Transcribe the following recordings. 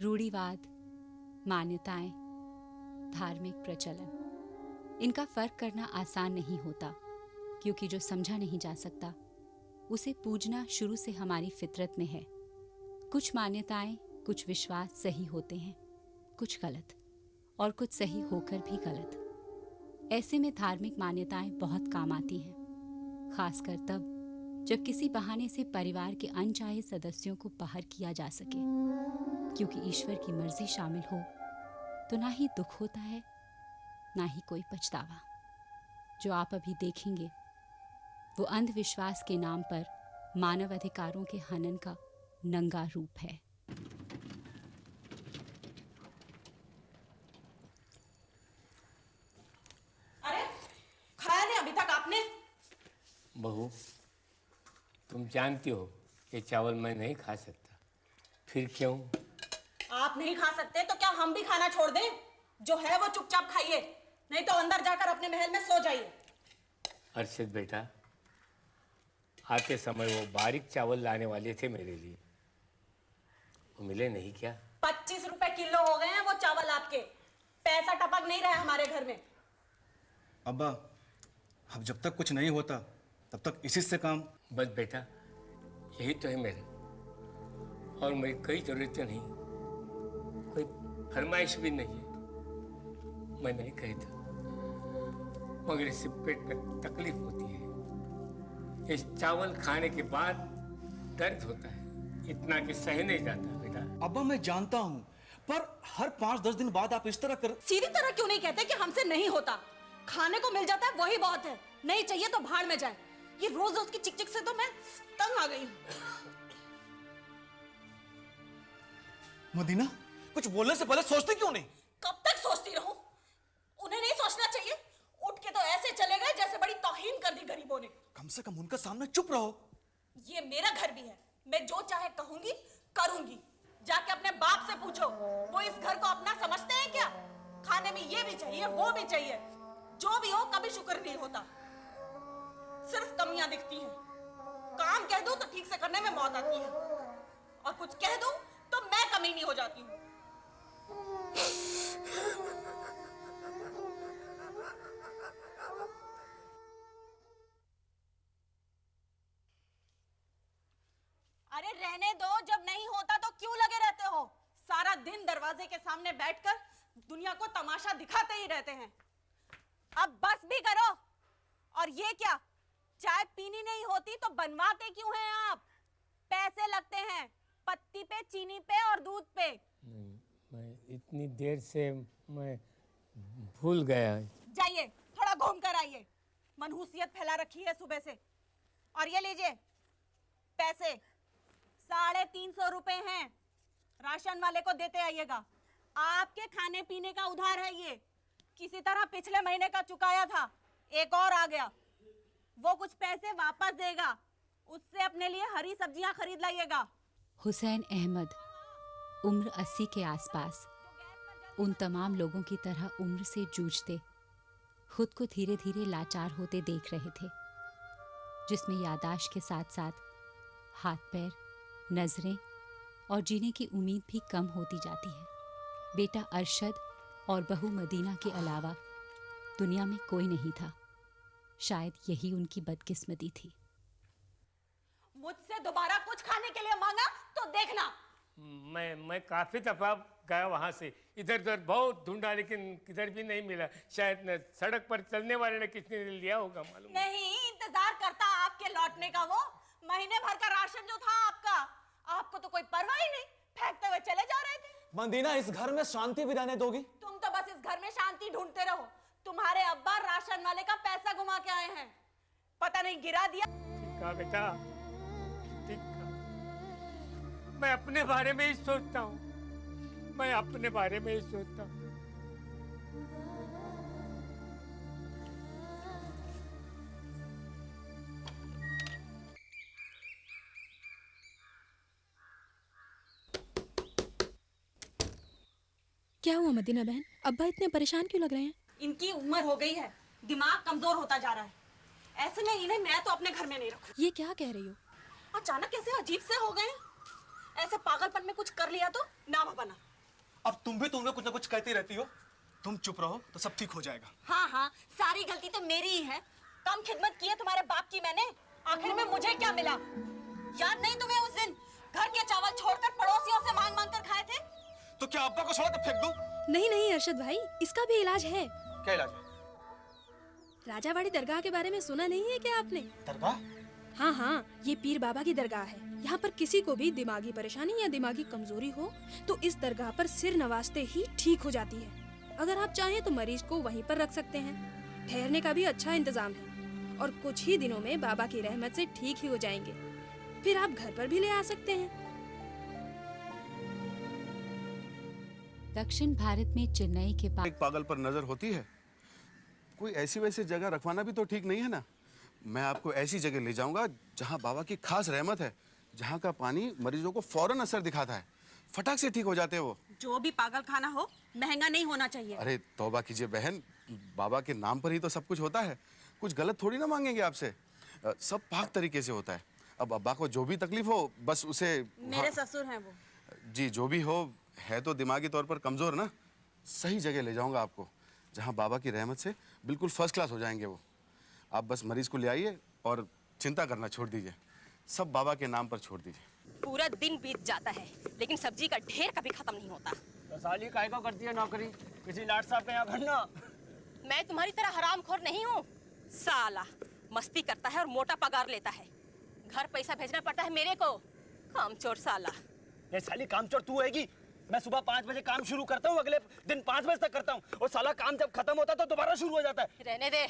रूढ़िवाद, मान्यताएं, धार्मिक प्रचलन, इनका फर्क करना आसान नहीं होता, क्योंकि जो समझा नहीं जा सकता उसे पूजना शुरू से हमारी फितरत में है। कुछ मान्यताएं, कुछ विश्वास सही होते हैं, कुछ गलत, और कुछ सही होकर भी गलत। ऐसे में धार्मिक मान्यताएं बहुत काम आती हैं, खासकर तब जब किसी बहाने से परिवार के अनचाहे सदस्यों को बाहर किया जा सके। क्योंकि ईश्वर की मर्जी शामिल हो तो ना ही दुख होता है, ना ही कोई पछतावा। जो आप अभी देखेंगे वो अंधविश्वास के नाम पर मानव अधिकारों के हनन का नंगा रूप है। अरे खाया नहीं अभी तक आपने? बहू, तुम जानती हो ये चावल मैं नहीं खा सकता। फिर क्यों? आप नहीं खा सकते तो क्या हम भी खाना छोड़ दें? जो है वो चुपचाप खाइए, नहीं तो अंदर जाकर अपने महल में सो जाइए। अर्षद बेटा, आते समय वो बारीक चावल लाने वाले थे मेरे लिए, वो मिले नहीं क्या? 25 रुपए किलो हो गए हैं वो चावल आपके। पैसा टपक नहीं रहा है हमारे घर में। अब्बा, अब जब तक कुछ नहीं होता तब तक इसी से काम। बस बेटा, यही तो है मेरा, और मेरी कोई जरूरतें नहीं, कोई फरमाइश भी नहीं है। मैं नहीं कहता, मगर इससे पेट में तकलीफ होती है। इस चावल खाने के बाद दर्द होता है, इतना कि सह नहीं जाता बेटा। अब्बा मैं जानता हूँ, पर हर 5-10 दिन बाद आप इस तरह कर। सीधी तरह क्यों नहीं कहते कि हमसे नहीं होता? खाने को मिल जाता है वही बहुत है, नहीं चाहिए तो भाड़ में जाए। ये रोज रोज की चिक चिक से तो मैं तंग आ गई हूँ। मदीना, कुछ बोलने से पहले सोचते क्यों नहीं? कब तक सोचती रहूं? उन्हें नहीं सोचना चाहिए? उठ के तो ऐसे चले गए जैसे बड़ी तौहीन कर दी गरीबों ने। कम से कम उनका सामने चुप रहो। ये मेरा घर भी है, मैं जो चाहे कहूंगी करूंगी। जाके अपने बाप से पूछो, वो इस घर को अपना समझते हैं क्या? खाने में ये भी चाहिए वो भी चाहिए, जो भी हो कभी शुक्र नहीं होता, सिर्फ कमियां दिखती हैं। काम कह दूं तो ठीक से करने में मौत आती है, और कुछ कह दूं तो मैं कमी नहीं हो जाती हूँ। अरे रहने दो, जब नहीं होता तो क्यों लगे रहते हो? सारा दिन दरवाजे के सामने बैठकर दुनिया को तमाशा दिखाते ही रहते हैं। अब बस भी करो। और ये क्या, चाय पीनी नहीं होती तो बनवाते क्यों हैं आप? पैसे लगते हैं पत्ती पे, चीनी पे और दूध पे। मैं इतनी देर से मैं भूल गया। जाइए थोड़ा घूम कर आइए, मनहूसियत फैला रखी है सुबह से। और ये लीजिए पैसे, 350 रुपए हैं, राशन वाले को देते आइएगा। आपके खाने पीने का उधार है ये, किसी तरह पिछले महीने का चुकाया था, एक और आ गया, वो कुछ पैसे वापस देगा, उससे अपने लिए हरी सब्जियां खरीद लाइएगा। हुसैन अहमद उम्र 80 के आसपास उन तमाम लोगों की तरह उम्र से जूझते, खुद को धीरे धीरे लाचार होते देख रहे थे, जिसमें यादाश्त के साथ साथ हाथ पैर, नजरें और जीने की उम्मीद भी कम होती जाती है। बेटा अरशद और बहू मदीना के अलावा दुनिया में कोई नहीं था। शायद यही उनकी बदकिस्मती थी। मुझसे दोबारा कुछ खाने के लिए मांगा तो देखना। मैं काफी दफा गया वहां से, इधर उधर बहुत ढूंढा, लेकिन किधर भी नहीं मिला। शायद न सड़क पर चलने वाले ने किसने लिया होगा, मालूम नहीं। इंतजार करता आपके लौटने का वो। महीने भर का राशन जो था आपका, आपको तो कोई परवाह ही नहीं, फेंकते हुए चले जा रहे थे। मदीना, इस घर में शांति भी रहने दोगी? तुम तो बस इस घर में शांति ढूंढते रहो। तुम्हारे अब्बा राशन वाले का पैसा घुमा के आए हैं, पता नहीं गिरा दिया। ठीक है बेटा, ठीक है। मैं अपने बारे में ही सोचता हूँ, मैं अपने बारे में ही सोचता हूँ। क्या हुआ मदीना बहन, अब्बा इतने परेशान क्यों लग रहे हैं? इनकी उम्र हो गई है, दिमाग कमजोर होता जा रहा है। ऐसे में इन्हें मैं तो अपने घर में नहीं रखूं। ये क्या कह रही हो? अचानक कैसे अजीब से हो गए, ऐसे पागलपन में कुछ कर लिया तो ना बना। अब तुम भी तुमने कुछ ना कुछ कहती रहती हो। तुम चुप रहो तो सब ठीक हो जाएगा। हाँ हाँ, सारी गलती तो मेरी ही है। कम खिदमत की है तुम्हारे बाप की मैंने। आखिर में मुझे क्या मिला? याद नहीं तुम्हें उस दिन घर के चावल छोड़कर पड़ोसियों से मांग मांग कर खाए थे? तो क्या अब्बा को छोड़ के फेंक दूं? नहीं नहीं अरशद भाई, इसका भी इलाज है। क्या इलाज है? राजावाड़ी दरगाह के बारे में सुना नहीं है क्या आपने? दरगाह? हाँ हाँ, ये पीर बाबा की दरगाह है। यहाँ पर किसी को भी दिमागी परेशानी या दिमागी कमजोरी हो तो इस दरगाह पर सिर नवाजते ही ठीक हो जाती है। अगर आप चाहें तो मरीज को वहीं पर रख सकते हैं। ठहरने का भी अच्छा इंतजाम है और कुछ ही दिनों में बाबा की रहमत से ठीक ही हो जाएंगे। फिर आप घर पर भी ले आ सकते हैं। दक्षिण भारत में चेन्नई के पास एक पागल पर नजर होती है। कोई ऐसी वैसी जगह रखवाना भी तो ठीक नहीं है ना। मैं आपको ऐसी जगह ले जाऊंगा जहां बाबा की खास रहमत है, जहां का पानी मरीजों को फौरन असर दिखाता है, फटाक से ठीक हो जाते हैं वो। जो भी पागल खाना हो महंगा नहीं होना चाहिए। अरे तौबा कीजिए बहन, बाबा के नाम पर ही तो सब कुछ होता है। कुछ गलत थोड़ी ना मांगेंगे आपसे। सब पाक तरीके से होता है। अब अब्बा को जो भी तकलीफ हो बस उसे मेरे ससुर हैं वो। जी जो भी हो, है तो दिमागी तौर पर कमजोर ना। सही जगह ले जाऊंगा आपको जहां बाबा की रहमत से बिल्कुल फर्स्ट क्लास हो जाएंगे वो। आप बस मरीज को ले आइए और चिंता करना छोड़ दीजिए। सब बाबा के नाम पर छोड़ दीजिए। पूरा दिन बीत जाता है लेकिन सब्जी का ढेर कभी खत्म नहीं होता। तो साली काय को करती है नौकरी? किसी लाट साहब के यहाँ भरना। मैं तुम्हारी तरह हरामखोर नहीं हूँ। साला मस्ती करता है और मोटा पगार लेता है। घर पैसा भेजना पड़ता है मेरे को। कामचोर साला। ये साली कामचोर तू हैगी। मैं सुबह 5 बजे काम शुरू करता हूँ, अगले दिन 5 बजे तक करता हूँ और साला काम जब खत्म होता है तो दोबारा शुरू हो जाता है। रहने दे।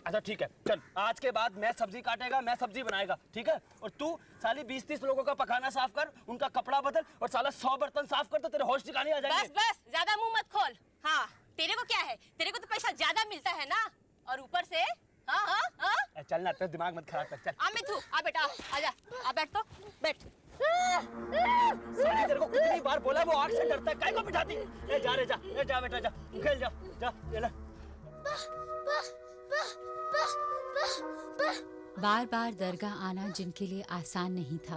अच्छा ठीक है, चल आज के बाद मैं सब्जी काटेगा, मैं सब्जी बनाएगा, ठीक है? और तू साली 20-30 लोगों का पखाना साफ कर, उनका कपड़ा बदल और साला 100 बर्तन साफ कर तो तेरे होश ठिकाने आ जाएंगे। बस बस ज्यादा मुंह मत खोल। हाँ तेरे को क्या है, तेरे को तो पैसा ज्यादा मिलता है ना, और ऊपर से हाँ हाँ हाँ। चल ना, तेरा दिमाग मत खराब कर, चल। आ मिथु, आ बेटा आ जा, आ बैठ तो बैठ। साली तेरे को कितनी बार बोला वो आग से डरता है, काय को बिठाती? ए जा रे जा, ए जा बेटा जा, खेल जा, जा ये ले। बार बार दरगाह आना जिनके लिए आसान नहीं था,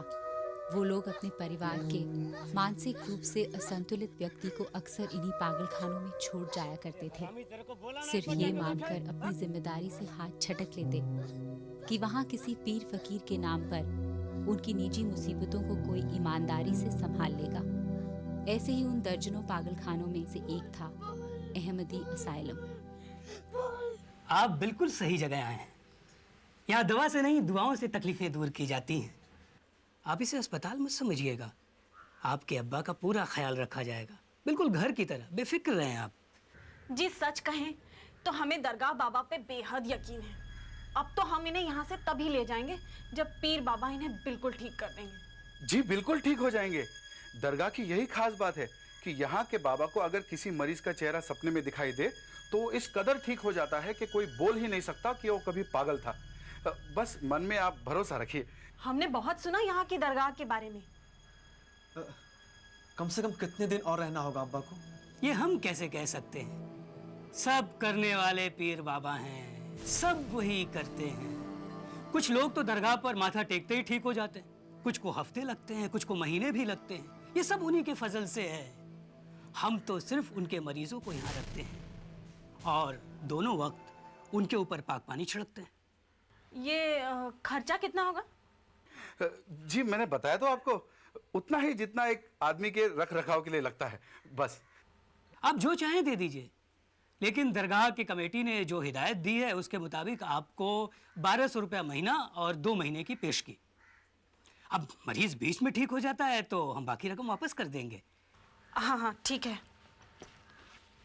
वो लोग अपने परिवार के मानसिक रूप से असंतुलित व्यक्ति को अक्सर इन्हीं पागल खानों में छोड़ जाया करते थे, सिर्फ ये मानकर अपनी जिम्मेदारी से हाथ छटक लेते कि वहाँ किसी पीर फकीर के नाम पर उनकी निजी मुसीबतों को कोई ईमानदारी से संभाल लेगा। ऐसे ही उन दर्जनों पागल खानों में से एक था अहमदी असाइलम। आप बिल्कुल सही जगह आए हैं। यहाँ दवा से नहीं दुआओं से तकलीफें दूर की जाती हैं। आप इसे अस्पताल मत समझिएगा। आपके अब्बा का पूरा ख्याल रखा जाएगा, बिल्कुल घर की तरह। बेफिक्र रहें आप। जी सच कहें तो हमें दरगाह बाबा पे बेहद यकीन है। अब तो हम इन्हें यहाँ से तभी ले जाएंगे जब पीर बाबा इन्हें बिल्कुल ठीक कर देंगे। जी बिल्कुल ठीक हो जाएंगे। दरगाह की यही खास बात है कि यहाँ के बाबा को अगर किसी मरीज का चेहरा सपने में दिखाई दे तो इस कदर ठीक हो जाता है कि कोई बोल ही नहीं सकता कि वो कभी पागल था। बस मन में आप भरोसा रखिए। हमने बहुत सुना यहाँ की दरगाह के बारे में। कम से कम कितने दिन और रहना होगा अब्बा को? ये हम कैसे कह सकते हैं। सब करने वाले पीर बाबा हैं, सब वही करते हैं। कुछ लोग तो दरगाह पर माथा टेकते ही ठीक हो जाते हैं, कुछ को हफ्ते लगते हैं, कुछ को महीने भी लगते हैं। ये सब उन्हीं के फजल से है। हम तो सिर्फ उनके मरीजों को यहाँ रखते हैं और दोनों वक्त उनके ऊपर पाक पानी छिड़कते हैं। ये खर्चा कितना होगा? जी मैंने बताया तो आपको, उतना ही जितना एक आदमी के रख रखाव के लिए लगता है, बस। आप जो चाहें दे दीजिए, लेकिन दरगाह की कमेटी ने जो हिदायत दी है उसके मुताबिक आपको 1200 रुपया महीना और 2 महीने की पेश की। अब मरीज बीच में ठीक हो जाता है तो हम बाकी रकम वापस कर देंगे। हाँ हाँ ठीक है,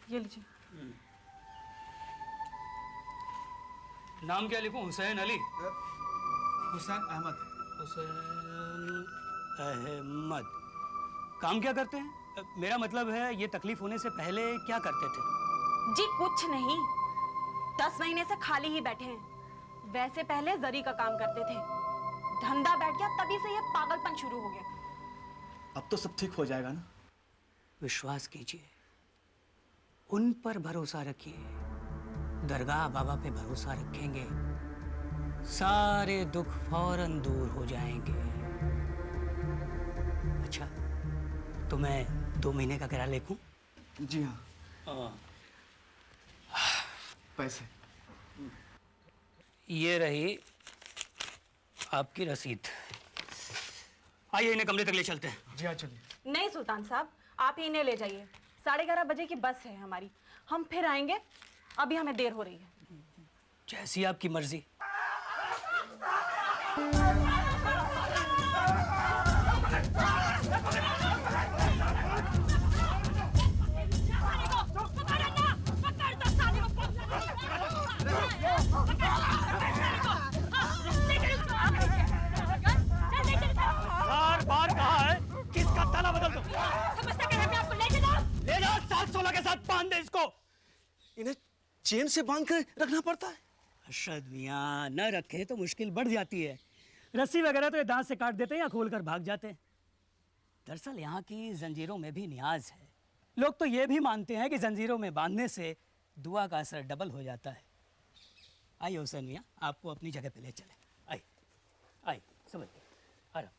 ये लीजिए। नाम क्या लिखूं? हुसैन अली? हुसैन अहमद। हुसैन अहमद। काम क्या करते हैं? मेरा मतलब है ये तकलीफ होने से पहले क्या करते थे? जी कुछ नहीं, 10 महीने से खाली ही बैठे हैं। वैसे पहले जरी का काम करते थे, धंधा बैठ गया, तभी से ये पागलपन शुरू हो गया। अब तो सब ठीक हो जाएगा ना? विश्वास कीजिए, उन पर भरोसा रखिए। दरगाह बाबा पे भरोसा रखेंगे, सारे दुख फौरन दूर हो जाएंगे। अच्छा तो मैं 2 महीने का किराया लिखूं? जी हाँ, हाँ। पैसे। ये रही आपकी रसीद। आइए इन्हें कमरे तक ले चलते हैं। जी हाँ, चलिए। नहीं सुल्तान साहब, आप ही इन्हें ले जाइए। 11:30 बजे की बस है हमारी, हम फिर आएंगे। अभी हमें देर हो रही है। जैसी आपकी मर्जी। बार बार कहा है कि इसका ताला बदल दो। समझता क्या है मैं आपको लेके जाऊं? ले जाओ, 716 के साथ बांध दे इसको। इन्हें चेन से बांध कर रखना पड़ता है। अरशद मियाँ, न रखे तो मुश्किल बढ़ जाती है। रस्सी वगैरह तो ये दांत से काट देते हैं या खोल कर भाग जाते हैं। दरअसल यहाँ की जंजीरों में भी नियाज है। लोग तो ये भी मानते हैं कि जंजीरों में बांधने से दुआ का असर डबल हो जाता है। आइए हुसैन मियाँ, आपको अपनी जगह पे ले चले। आइए आइए, समझ गए, आराम से।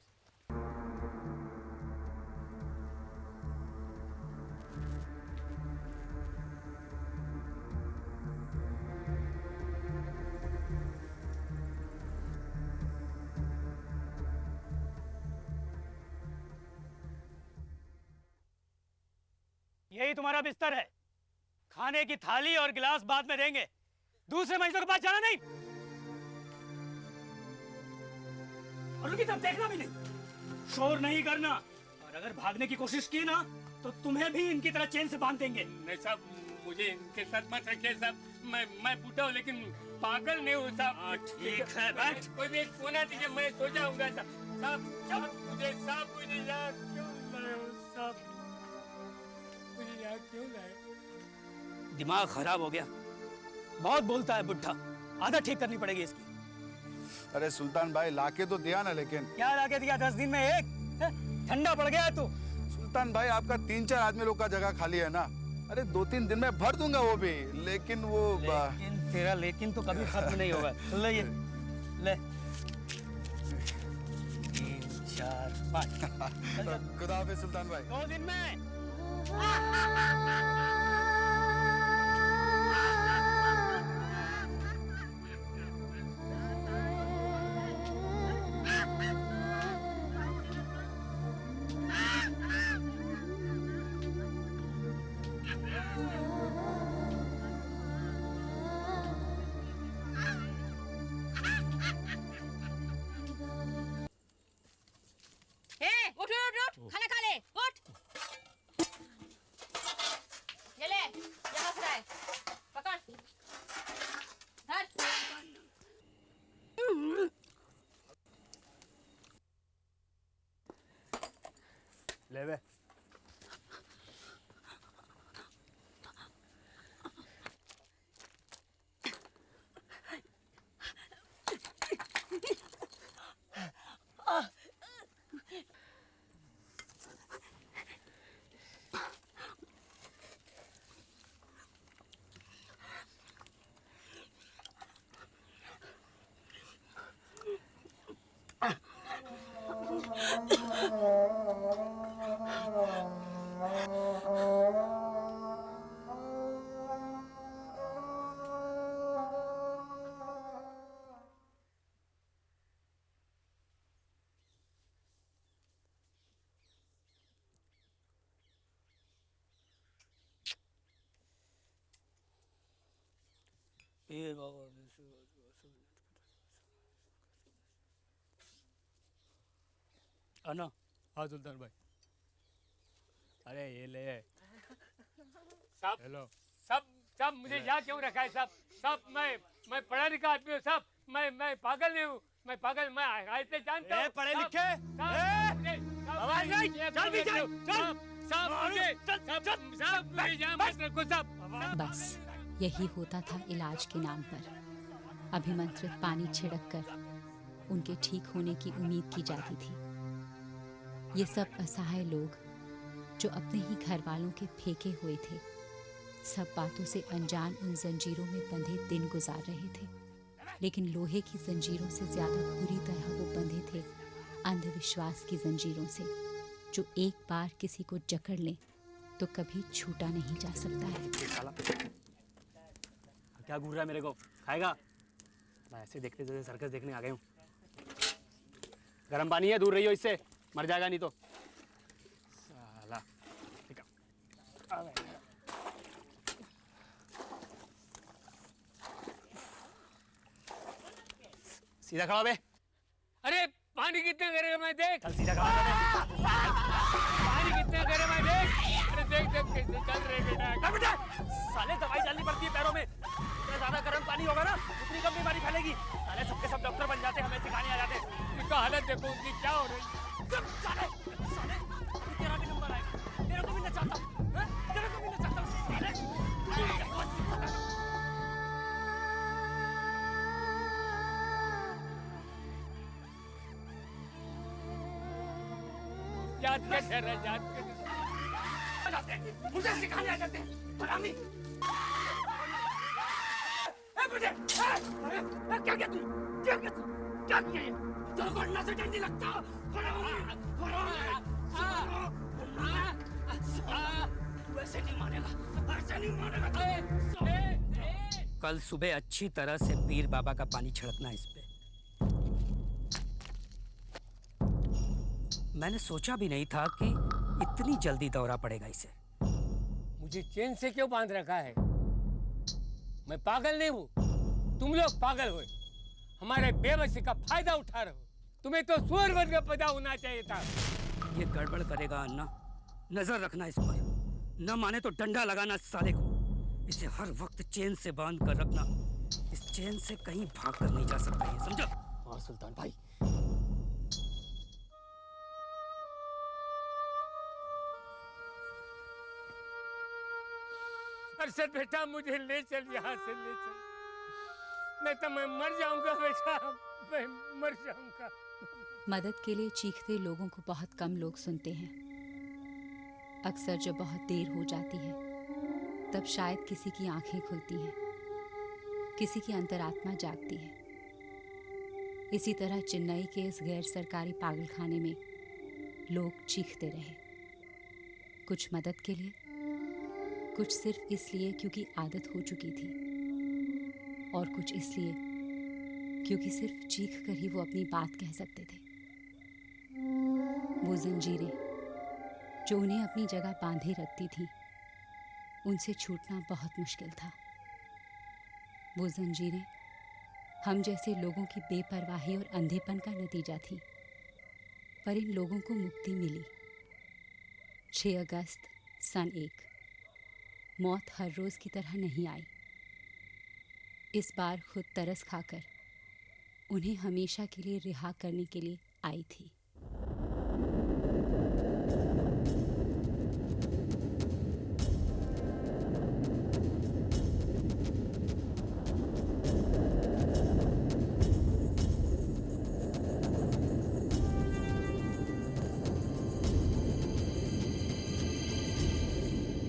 यही तुम्हारा बिस्तर है। खाने की थाली और गिलास बाद में देंगे। दूसरे मरीजों के पास जाना नहीं। और उनकी तरफ देखना भी नहीं। शोर नहीं करना। और अगर भागने की कोशिश की ना तो तुम्हें भी इनकी तरह चेन से बांध देंगे। नहीं साहब, मुझे इनके साथ मत रखिए साहब। मैं बूढ़ा हूँ लेकिन पागल नहीं हूँ साहब। ठीक है, बैठ। कोई भी एक कोना दीजिए, मैं सो जाऊंगा साहब। साहब मुझे यहाँ क्यों लाए हो साहब? मुझे यहाँ क्यों लाए? दिमाग खराब हो गया, बहुत बोलता है बुढ़ा। आदत ठीक करनी पड़ेगी इसकी। अरे सुल्तान भाई लाके तो दिया ना, लेकिन क्या लाके दिया? 10 दिन में एक? ठंडा पड़ गया है तू। सुल्तान भाई आपका 3-4 आदमी लोग का जगह खाली है ना। अरे 2-3 दिन में भर दूंगा वो भी, लेकिन वो लेकिन तेरा लेकिन तो कभी खत्म नहीं होगा। ले ये, ले 3, 4, 5। खुदा हाफिज सुल्तान भाई। 2 दिन में। उठ उठ उठ, खाना खा ले, उठ। ये ले, यहाँ से लाए, पकड़, धर। ले बे। अन्ना, हाँ सुल्तान भाई। अरे ये ले। साहब हेलो। साहब मुझे यहाँ क्यों रखा है साहब? साहब मैं पढ़ा लिखा आदमी हूँ साहब। मैं पागल नहीं हूँ। मैं पागल, मैं ऐसे जानता हूँ। पढ़े लिखे? आवाज नहीं, चल भी चल, चल। साहब मुझे यहाँ मत रखो साहब। बस यही होता था इलाज के नाम पर। अभिमंत्रित पानी छिड़क कर उनके ठीक होने की उम्मीद की जाती थी। ये सब असहाय लोग जो अपने ही घर वालों के फेंके हुए थे, सब बातों से अनजान उन जंजीरों में बंधे दिन गुजार रहे थे। लेकिन लोहे की जंजीरों से ज्यादा बुरी तरह वो बंधे थे अंधविश्वास की जंजीरों से। जो एक बार किसी को जकड़ ले तो कभी छूटा नहीं जा सकता है। ये साला क्या घूर रहा है मेरे को? खाएगा? मैं ऐसे देखते जैसे सर्कस देखने आ गए हूँ। गर्म पानी है, दूर रही हो इससे, मर जाएगा नहीं तो। साला ठीक है। सीधा खड़ा हो बे। अरे पानी कितना करेगा मैं देख। चल सीधा खड़ा हो बे। पानी कितना करे मैं देख। अरे देख देख कैसे चल रहे बेटा। कर बेटा। साले दवाई डालनी पड़ती है पैरों में। जितना ज्यादा गर्म पानी होगा ना उतनी कम बीमारी फैलेगी। साले सबके सब डॉक्टर बन जाते, हमें सिखाने आ जाते। इसका हालत देखो उनकी क्या हो रही है। सब साले साले तेरा भी नंबर आएगा। तेरे को भी नचाता हूँ, हैं? तेरे को भी नचाता हूँ साले। याद कर जरा, याद कर। मुझे सिखाने आ जाते हैं हरामी। ए मुझे क्या किया तू? क्या किया तू? क्या किया ये? तेरे को अन्ना से डर नहीं लगता? वैसे नहीं मानेगा, ऐसे नहीं मानेगा। कल सुबह अच्छी तरह से पीर बाबा का पानी छिड़कना इस पे। मैंने सोचा भी नहीं था कि इतनी जल्दी दौरा पड़ेगा इसे। मुझे चेन से क्यों बांध रखा है? मैं पागल नहीं हूँ, तुम लोग पागल हो। हमारे बेबसी का फायदा उठा रहे हो। तुम्हें तो सुअर वर्ग का पैदा होना चाहिए था। ये गड़बड़ करेगा अन्ना, नजर रखना इस पर। न माने तो डंडा लगाना इस साले को। इसे हर वक्त चेन से बांध कर रखना। इस चेन से कहीं भाग कर नहीं जा सकता ये, समझा? हाँ सुल्तान भाई। अरशद बेटा मुझे ले चल, यहाँ से ले चल, नहीं तो मैं मर जाऊंगा बेटा, मैं मर जाऊंगा। मदद के लिए चीखते लोगों को बहुत कम लोग सुनते हैं। अक्सर जब बहुत देर हो जाती है तब शायद किसी की आंखें खुलती हैं, किसी की अंतरात्मा जागती है। इसी तरह चेन्नई के इस गैर सरकारी पागलखाने में लोग चीखते रहे, कुछ मदद के लिए, कुछ सिर्फ इसलिए क्योंकि आदत हो चुकी थी, और कुछ इसलिए क्योंकि सिर्फ चीख कर ही वो अपनी बात कह सकते थे। वो जंजीरें जो उन्हें अपनी जगह बांधे रखती थी, उनसे छूटना बहुत मुश्किल था। वो जंजीरें हम जैसे लोगों की बेपरवाही और अंधेपन का नतीजा थी, पर इन लोगों को मुक्ति मिली। 6 अगस्त सन 1। मौत हर रोज़ की तरह नहीं आई। इस बार खुद तरस खाकर उन्हें हमेशा के लिए रिहा करने के लिए आई थी।